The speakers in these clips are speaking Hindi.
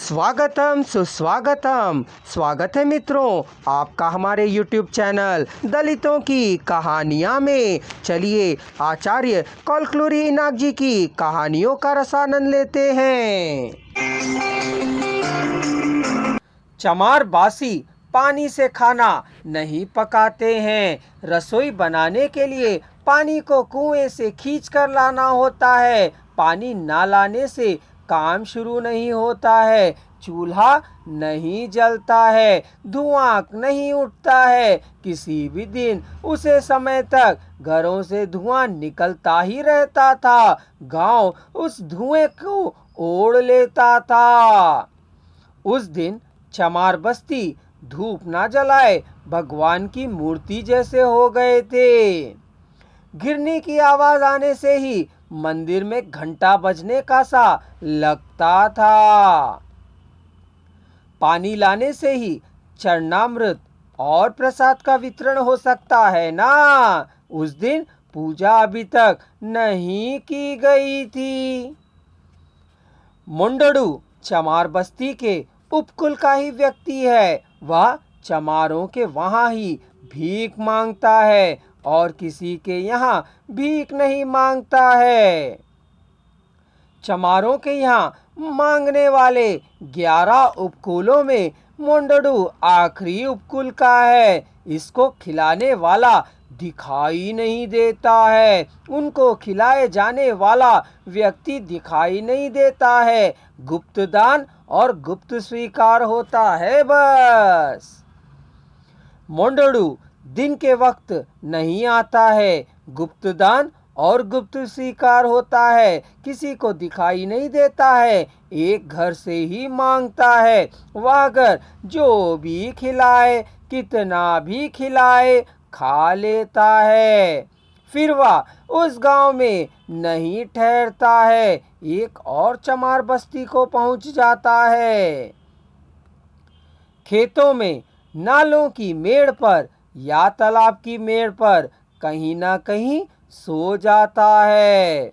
स्वागतम सुस्वागतम। स्वागत है मित्रों आपका हमारे YouTube चैनल दलितों की कहानियाँ में। चलिए आचार्य कौलक्लुरी इनाक जी की कहानियों का रसानंद लेते हैं। चमार बासी पानी से खाना नहीं पकाते हैं। रसोई बनाने के लिए पानी को कुएं से खींचकर लाना होता है। पानी ना लाने से काम शुरू नहीं होता है। चूल्हा नहीं जलता है, धुआं नहीं उठता है। किसी भी दिन उसे समय तक घरों से धुआं निकलता ही रहता था। गांव उस धुएं को ओढ़ लेता था। उस दिन चमार बस्ती धूप ना जलाए भगवान की मूर्ति जैसे हो गए थे। घिरनी की आवाज आने से ही मंदिर में घंटा बजने का सा लगता था। पानी लाने से ही चरणामृत और प्रसाद का वितरण हो सकता है ना। उस दिन पूजा अभी तक नहीं की गई थी। मुंडड़ू चमार बस्ती के उपकुल का ही व्यक्ति है। वह चमारों के वहां ही भीख मांगता है और किसी के यहाँ भीख नहीं मांगता है। चमारों के यहाँ मांगने वाले 11 उपकुलों में मुंडड़ू आखिरी उपकुल का है। इसको खिलाने वाला दिखाई नहीं देता है। उनको खिलाए जाने वाला व्यक्ति दिखाई नहीं देता है। गुप्त दान और गुप्त स्वीकार होता है बस। मुंडड़ू दिन के वक्त नहीं आता है। गुप्त दान और गुप्त स्वीकार होता है। किसी को दिखाई नहीं देता है। एक घर से ही मांगता है। वह घर जो भी खिलाए, कितना भी खिलाए, खा लेता है। फिर वह उस गांव में नहीं ठहरता है। एक और चमार बस्ती को पहुंच जाता है। खेतों में, नालों की मेड़ पर या तालाब की मेड़ पर कहीं ना कहीं सो जाता है।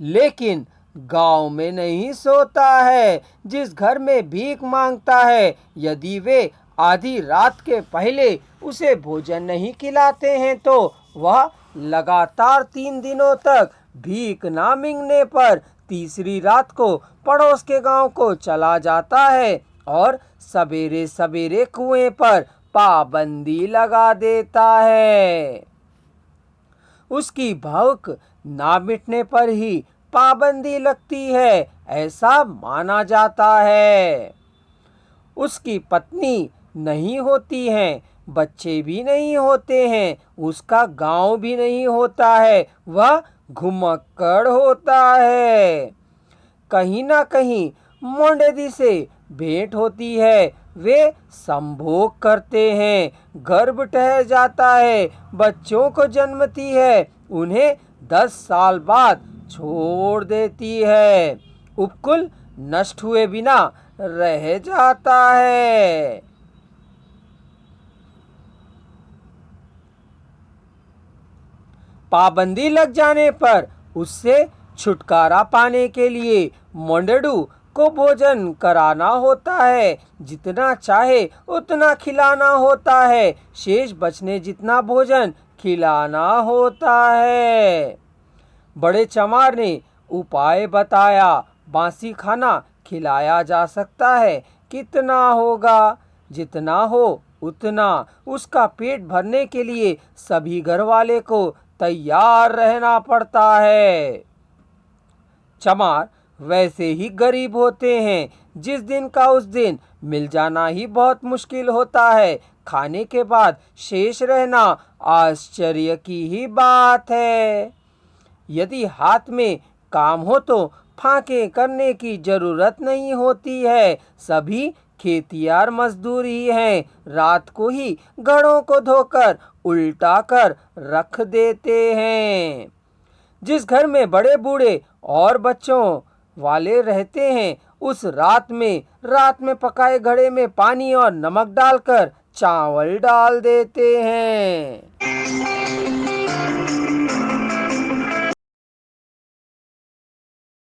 लेकिन गांव में नहीं सोता है। जिस घर में भीख मांगता है, यदि वे आधी रात के पहले उसे भोजन नहीं खिलाते हैं तो वह लगातार 3 दिनों तक भीख ना मांगने पर तीसरी रात को पड़ोस के गांव को चला जाता है और सवेरे सवेरे कुएं पर पाबंदी लगा देता है। उसकी भूख ना मिटने पर ही पाबंदी लगती है, ऐसा माना जाता है। उसकी पत्नी नहीं होती है, बच्चे भी नहीं होते हैं, उसका गांव भी नहीं होता है, वह घुमक्कड़ होता है। कहीं ना कहीं मोंडेदी से भेंट होती है। वे संभोग करते हैं, गर्भ ठहर जाता है, बच्चों को जन्मती है, उन्हें 10 साल बाद छोड़ देती है। उपकुल नष्ट हुए बिना रह जाता है। पाबंदी लग जाने पर उससे छुटकारा पाने के लिए मुंडड़ू को भोजन कराना होता है। जितना चाहे उतना खिलाना होता है। शेष बचने जितना भोजन खिलाना होता है। बड़े चमार ने उपाय बताया। बासी खाना खिलाया जा सकता है। कितना होगा? जितना हो उतना। उसका पेट भरने के लिए सभी घर वाले को तैयार रहना पड़ता है। चमार वैसे ही गरीब होते हैं। जिस दिन का उस दिन मिल जाना ही बहुत मुश्किल होता है। खाने के बाद शेष रहना आश्चर्य की ही बात है। यदि हाथ में काम हो तो फाके करने की जरूरत नहीं होती है। सभी खेतियार मजदूर ही हैं। रात को ही घड़ों को धोकर उल्टा कर रख देते हैं। जिस घर में बड़े बूढ़े और बच्चों वाले रहते हैं, उस रात में पकाए घड़े में पानी और नमक डालकर चावल डाल देते हैं।